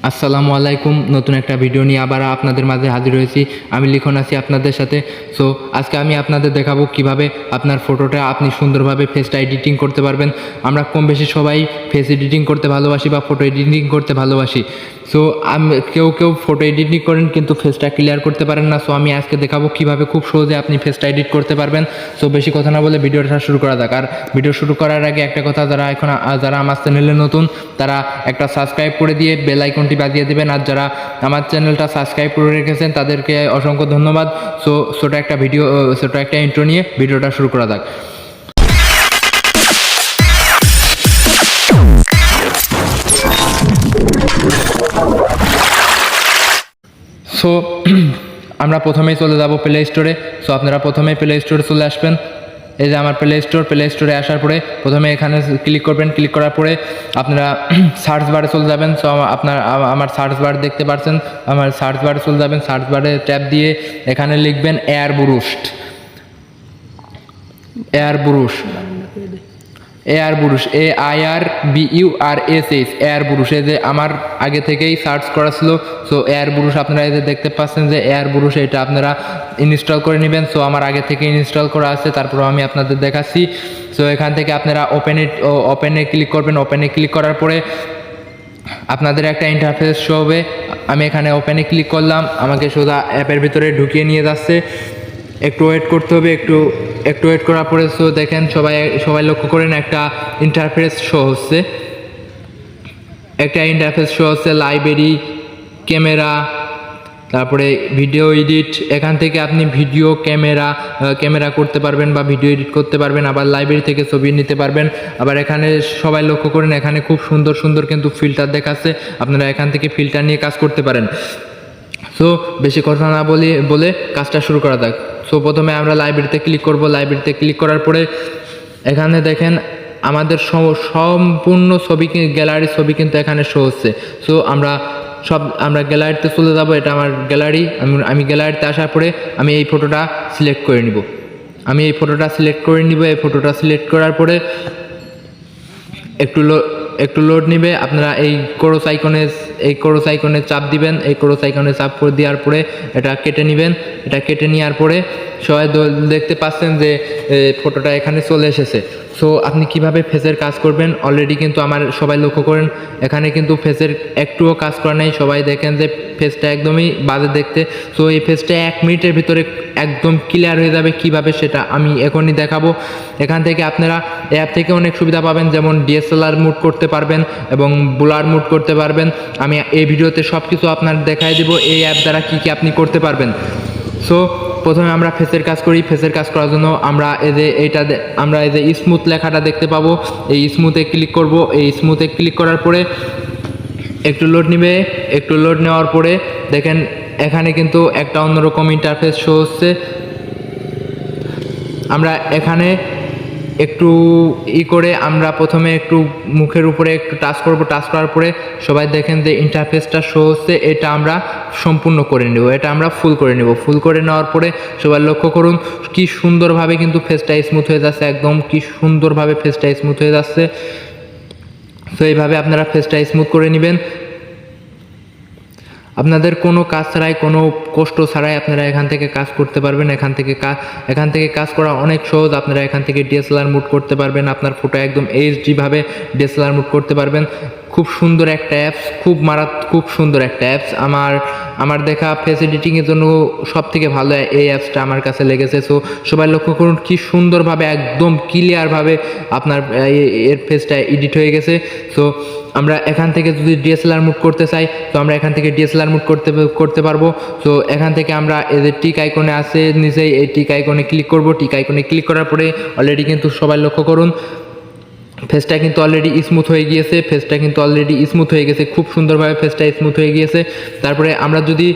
আসসালামু আলাইকুম। নতুন একটা ভিডিও নিয়ে আবার আপনাদের মাঝে হাজির হয়েছি। আমি লিখন আছি আপনাদের সাথে। সো আজকে আমি আপনাদের দেখাবো কিভাবে আপনার ফটোটা আপনি সুন্দরভাবে ফেসটা এডিটিং করতে পারবেন। আমরা কম বেশি সবাই ফেস এডিটিং করতে ভালোবাসি বা ফটো এডিটিং করতে ভালোবাসি। সো কেউ কেউ ফটো এডিটিং করেন কিন্তু ফেসটা ক্লিয়ার করতে পারেন না। সো আমি আজকে দেখাবো কিভাবে খুব সহজে আপনি ফেসটা এডিট করতে পারবেন। সো বেশি কথা না বলে ভিডিওটা শুরু করা যাক। আর ভিডিও শুরু করার আগে একটা কথা, যারা আমার চ্যানেলে নতুন তারা একটা সাবস্ক্রাইব করে দিয়ে বেল আইকনটি বাজিয়ে দেবেন। আর যারা আমার চ্যানেলটা সাবস্ক্রাইব করে রেখেছেন তাদেরকে অসংখ্য ধন্যবাদ। সো ছোটো একটা ইন্ট্রো নিয়ে ভিডিওটা শুরু করা যাক। সো আমরা প্রথমেই চলে যাব প্লে স্টোরে। সো আপনারা প্রথমেই প্লে স্টোরে চলে আসবেন। এই যে আমার প্লে স্টোরে আসার পরে প্রথমে এখানে ক্লিক করবেন। ক্লিক করার পরে আপনারা সার্চ বারে চলে যাবেন। সো আমার সার্চ বার দেখতে পাচ্ছেন, আমার সার্চ বারে চলে যাবেন। সার্চ বারে ট্যাপ দিয়ে এখানে লিখবেন air brush. AIRBURUSH air brush. এই যে আমার আগে থেকেই সার্চ করা ছিল। সো এয়ার ব্রুশ আপনারা এই যে দেখতে পাচ্ছেন যে এয়ার ব্রুশ, এটা আপনারা ইনস্টল করে নেবেন। সো আমার আগে থেকে ইনস্টল করা আছে, তারপর আমি আপনাদের দেখাচ্ছি। সো এখান থেকে আপনারা ওপেনে ক্লিক করবেন। ওপেনে ক্লিক করার পরে আপনাদের একটা ইন্টারফেস শো হবে। আমি এখানে ওপেনে ক্লিক করলাম, আমাকে সোজা অ্যাপের ভিতরে ঢুকিয়ে নিয়ে যাচ্ছে। একটু ওয়েট করতে হবে। একটু ওয়েট করার পরে সো দেখেন সবাই লক্ষ্য করেন একটা ইন্টারফেস শো হচ্ছে। লাইব্রেরি, ক্যামেরা, তারপরে ভিডিও এডিট। এখান থেকে আপনি ভিডিও ক্যামেরা করতে পারবেন বা ভিডিও এডিট করতে পারবেন। আবার লাইব্রেরি থেকে ছবি নিতে পারবেন। আবার এখানে সবাই লক্ষ্য করেন এখানে খুব সুন্দর সুন্দর কিন্তু ফিল্টার দেখাচ্ছে। আপনারা এখান থেকে ফিল্টার নিয়ে কাজ করতে পারেন। সো বেশি কথা না বলে কাজটা শুরু করা যাক। সো প্রথমে আমরা লাইব্রেরিতে ক্লিক করব। লাইব্রেরিতে ক্লিক করার পরে এখানে দেখেন আমাদের সম্পূর্ণ গ্যালারির ছবি কিন্তু এখানে শো হচ্ছে। সো আমরা গ্যালারিতে চলে যাব। এটা আমার গ্যালারি। আমি গ্যালারিতে আসার পরে আমি এই ফটোটা সিলেক্ট করে নিব। এই ফটোটা সিলেক্ট করার পরে একটু লোড নিবে। আপনারা এই ক্রস আইকনে চাপ দিবেন। এই ক্রস আইকনে চাপ করে দেওয়ার পরে এটা কেটে নেবেন। এটা কেটে নেওয়ার পরে সবাই দেখতে পাচ্ছেন যে ফটোটা এখানে চলে এসেছে। সো আপনি কিভাবে ফেসের কাজ করবেন অলরেডি কিন্তু আমার সবাই লক্ষ্য করেন এখানে কিন্তু ফেসের একটুও কাজ করা নেই। সবাই দেখেন যে ফেসটা একদমই বাজে দেখতে। সো এই ফেসটা 1 মিনিটের ভিতরে একদম ক্লিয়ার হয়ে যাবে। কিভাবে সেটা আমি এখনই দেখাবো। এখান থেকে আপনারা অ্যাপ থেকে অনেক সুবিধা পাবেন, যেমন DSLR মুড করতে পারবেন এবং ব্লার মুড করতে পারবেন। আমি এই ভিডিওতে সব কিছু আপনার দেখাই দেবো এই অ্যাপ দ্বারা কী আপনি করতে পারবেন। সো প্রথমে আমরা ফেসের কাজ করি। ফেসের কাজ করার জন্য আমরা এই যে স্মুথ লেখাটা দেখতে পাবো, এই স্মুথে ক্লিক করব। এই স্মুথে ক্লিক করার পরে একটু লোড নেবে। একটু লোড নেওয়ার পরে দেখেন এখানে কিন্তু একটা অন্যরকম ইন্টারফেস শো হচ্ছে। আমরা এখানে একটু করে আমরা প্রথমে একটু মুখের উপরে একটু টাচ করব। টাচ করার পরে সবাই দেখেন যে ইন্টারফেসটা শো হচ্ছে। এটা আমরা সম্পূর্ণ করে নেব, এটা আমরা ফুল করে নেব। ফুল করে নেওয়ার পরে সবাই লক্ষ্য করুন কি সুন্দরভাবে কিন্তু ফেসটা স্মুথ হয়ে যাচ্ছে। একদম কি সুন্দরভাবে ফেসটা স্মুথ হয়ে যাচ্ছে। তো এইভাবে আপনারা ফেসটা স্মুথ করে নেবেন। আপনাদের কোনো কাজ ছাড়াই, কোনো কষ্ট ছাড়াই আপনারা এখান থেকে কাজ করতে পারবেন। এখান থেকে কাজ করা অনেক সহজ। আপনারা এখান থেকে DSLR মুড করতে পারবেন। আপনার ফটো একদম HD ভাবে DSLR মুড করতে পারবেন। খুব সুন্দর একটা অ্যাপস, খুব সুন্দর একটা অ্যাপস। আমার দেখা ফেস এডিটিংয়ের জন্য সবথেকে ভালো এই অ্যাপসটা আমার কাছে লেগেছে। সো সবাই লক্ষ্য করুন কি সুন্দরভাবে একদম ক্লিয়ারভাবে আপনার এর ফেসটা এডিট হয়ে গেছে। সো আমরা এখান থেকে যদি DSLR মুড করতে চাই তো আমরা এখান থেকে DSLR মুড করতে পারবো। সো এখান থেকে আমরা এই যে টিক আইকনে আছে নিচেই, এই টিক আইকনে ক্লিক করব। টিক আইকনে ক্লিক করার পরে অলরেডি কিন্তু সবাই লক্ষ্য করুন ফেসটা কিন্তু অলরেডি স্মুথ হয়ে গিয়েছে। খুব সুন্দরভাবে ফেসটা স্মুথ হয়ে গিয়েছে। তারপরে আমরা যদি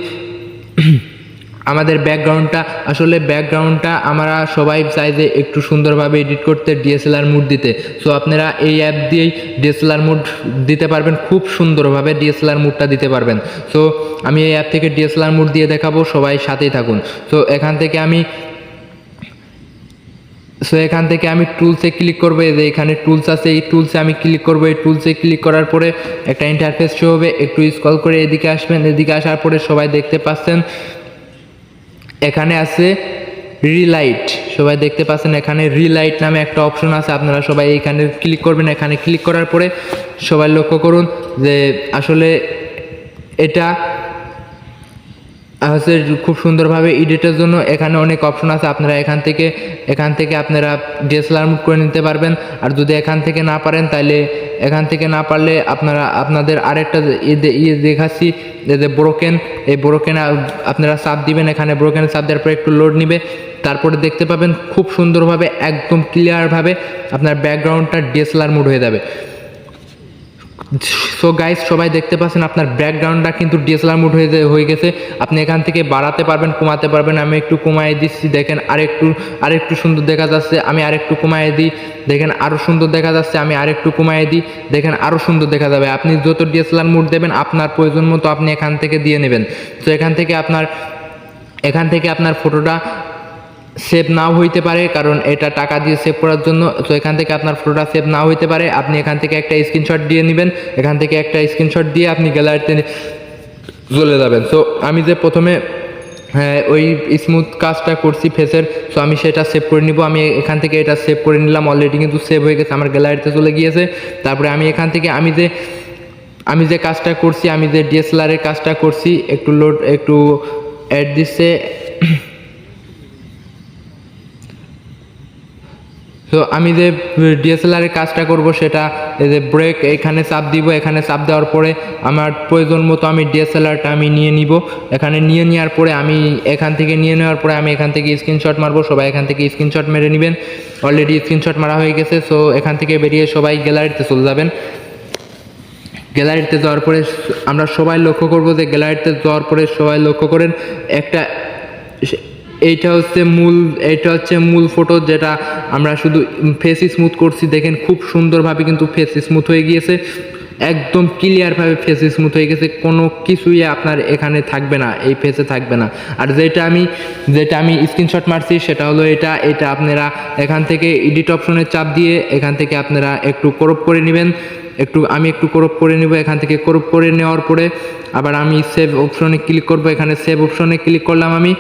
আমাদের ব্যাকগ্রাউন্ডটা আমরা সবাই চাই যে একটু সুন্দরভাবে এডিট করতে, DSLR মুড দিতে। সো আপনারা এই অ্যাপ দিয়েই DSLR মুড দিতে পারবেন, খুব সুন্দরভাবে DSLR মুডটা দিতে পারবেন। সো আমি এই অ্যাপ থেকে DSLR মুড দিয়ে দেখাবো, সবাই সাথেই থাকুন। সো এখান থেকে আমি সো এখান থেকে আমি টুলসে ক্লিক করবো, এই যে এখানে টুলস আছে, এই টুলসে আমি ক্লিক করবো। এই টুলসে ক্লিক করার পরে একটা ইন্টারফেস শো হবে, একটু স্ক্রল করে এদিকে আসবেন। এদিকে আসার পরে সবাই দেখতে পাচ্ছেন এখানে আছে রিলাইট, সবাই দেখতে পাচ্ছেন এখানে রিলাইট নামে একটা অপশন আছে, আপনারা সবাই এখানে ক্লিক করবেন। এখানে ক্লিক করার পরে সবাই লক্ষ্য করুন যে আসলে এটা হচ্ছে খুব সুন্দরভাবে এডিটের জন্য এখানে অনেক অপশন আছে, আপনারা এখান থেকে আপনারা ডিএসএলআর মুড করে নিতে পারবেন। আর যদি এখান থেকে না পারেন তাহলে এখান থেকে না পারলে আপনাদের আরেকটা ইয়ে দেখাচ্ছি, যে ব্রোকেন, এই ব্রোকেন আপনারা চাপ দিবেন। এখানে ব্রোকেন চাপ দেওয়ার পরে একটু লোড নিবে, তারপরে দেখতে পাবেন খুব সুন্দরভাবে একদম ক্লিয়ারভাবে আপনার ব্যাকগ্রাউন্ডটা ডিএসএলআর মুড হয়ে যাবে। সো গাইস, সবাই দেখতে পাচ্ছেন আপনার ব্যাকগ্রাউন্ডটা কিন্তু ডিএসএলআর মুড হয়ে গেছে। আপনি এখান থেকে বাড়াতে পারবেন, কমাতে পারবেন। আমি একটু কমাই দিচ্ছি, দেখেন আরেকটু সুন্দর দেখা যাচ্ছে। আমি আরেকটু কমাই দিই, দেখেন আরও সুন্দর দেখা যাচ্ছে। আমি আরেকটু কমাই দিই, দেখেন আরও সুন্দর দেখা যাবে। আপনি যত ডিএসএলআর মুড দেবেন আপনার প্রয়োজন মতো আপনি এখান থেকে দিয়ে নেবেন। তো এখান থেকে আপনার ফটোটা সেভ নাও হইতে পারে, কারণ এটা টাকা দিয়ে সেভ করার জন্য। তো এখান থেকে আপনার ফটোটা সেভ নাও হইতে পারে। আপনি এখান থেকে একটা স্ক্রিনশট দিয়ে নেবেন, এখান থেকে একটা স্ক্রিনশট দিয়ে আপনি গ্যালারিতে চলে যাবেন। তো আমি যে প্রথমে ওই স্মুথ কাজটা করছি ফেসের, সো আমি সেটা সেভ করে নিব। আমি এখান থেকে এটা সেভ করে নিলাম, অলরেডি কিন্তু সেভ হয়ে গেছে, আমার গ্যালারিতে চলে গিয়েছে। তারপরে আমি এখান থেকে আমি যে কাজটা করছি, আমি যে ডিএসএলআরের কাজটা করছি, একটু অ্যাড দিচ্ছে। তো আমি যে ডিএসএলআরের কাজটা করব সেটা এই যে ব্রেক, এখানে চাপ দিব। এখানে চাপ দেওয়ার পরে আমার প্রয়োজন মতো আমি ডিএসএলআরটা আমি নিয়ে নিব। এখানে নেওয়ার পরে আমি এখান থেকে স্ক্রিনশট মারবো। সবাই এখান থেকে স্ক্রিনশট মেরে নেবেন। অলরেডি স্ক্রিনশট মারা হয়ে গেছে। সো এখান থেকে বেরিয়ে সবাই গ্যালারিতে চলে যাবেন। গ্যালারিতে যাওয়ার পরে আমরা সবাই লক্ষ্য করব যে গ্যালারিতে যাওয়ার পরে সবাই লক্ষ্য করেন এইটা হচ্ছে মূল ফটো, যেটা আমরা শুধু ফেস স্মুথ করছি। দেখেন খুব সুন্দরভাবে কিন্তু ফেস স্মুথ হয়ে গিয়েছে, একদম ক্লিয়ারভাবে ফেস স্মুথ হয়ে গেছে। কোনো কিছুই আপনার এখানে থাকবে না, এই ফেসে থাকবে না। আর যেটা আমি স্ক্রিনশট মারছি সেটা হলো এটা আপনারা এখান থেকে এডিট অপশনে চাপ দিয়ে এখান থেকে আপনারা একটু ক্রপ করে নেবেন। আমি একটু ক্রপ করে নেব। এখান থেকে ক্রপ করে নেওয়ার পরে আবার আমি সেভ অপশনে ক্লিক করব। এখানে সেভ অপশনে ক্লিক করলাম। আমি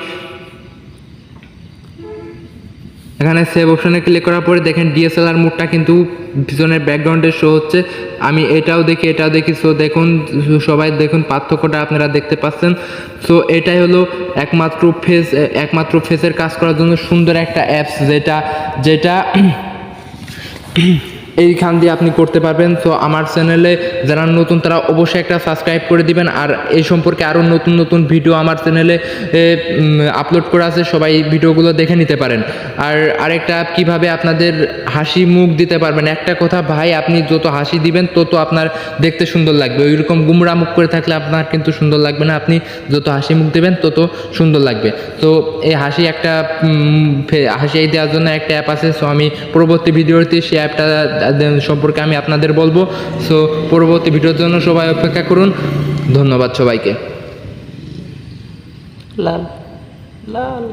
এখানে সেভ অপশনে ক্লিক করার পরে দেখেন ডিএসএলআর মুডটা কিন্তু পিছনের ব্যাকগ্রাউন্ডে শো হচ্ছে। আমি এটাও দেখি। সো দেখুন, সবাই দেখুন পার্থক্যটা আপনারা দেখতে পাচ্ছেন। সো এটাই হলো একমাত্র ফেসের কাজ করার জন্য সুন্দর একটা অ্যাপস, যেটা এইখান দিয়ে আপনি করতে পারবেন। তো আমার চ্যানেলে যারা নতুন তারা অবশ্যই একটা সাবস্ক্রাইব করে দিবেন। আর এই সম্পর্কে আরও নতুন ভিডিও আমার চ্যানেলে আপলোড করা আছে, সবাই ভিডিওগুলো দেখে নিতে পারেন। আর আরেকটা, কিভাবে আপনাদের হাসি মুখ দিতে পারবেন। একটা কথা ভাই, আপনি যত হাসি দিবেন তত আপনার দেখতে সুন্দর লাগবে। ওইরকম গুমরা মুখ করে থাকলে আপনার কিন্তু সুন্দর লাগবে না। আপনি যত হাসি মুখ দেবেন তত সুন্দর লাগবে। তো এই হাসি দেওয়ার জন্য একটা অ্যাপ আছে। সো আমি পরবর্তী ভিডিওতে সেই অ্যাপটা সম্পর্কে আমি আপনাদের বলবো। সো পরবর্তী ভিডিওর জন্য সবাই অপেক্ষা করুন। ধন্যবাদ সবাইকে। লাল লাল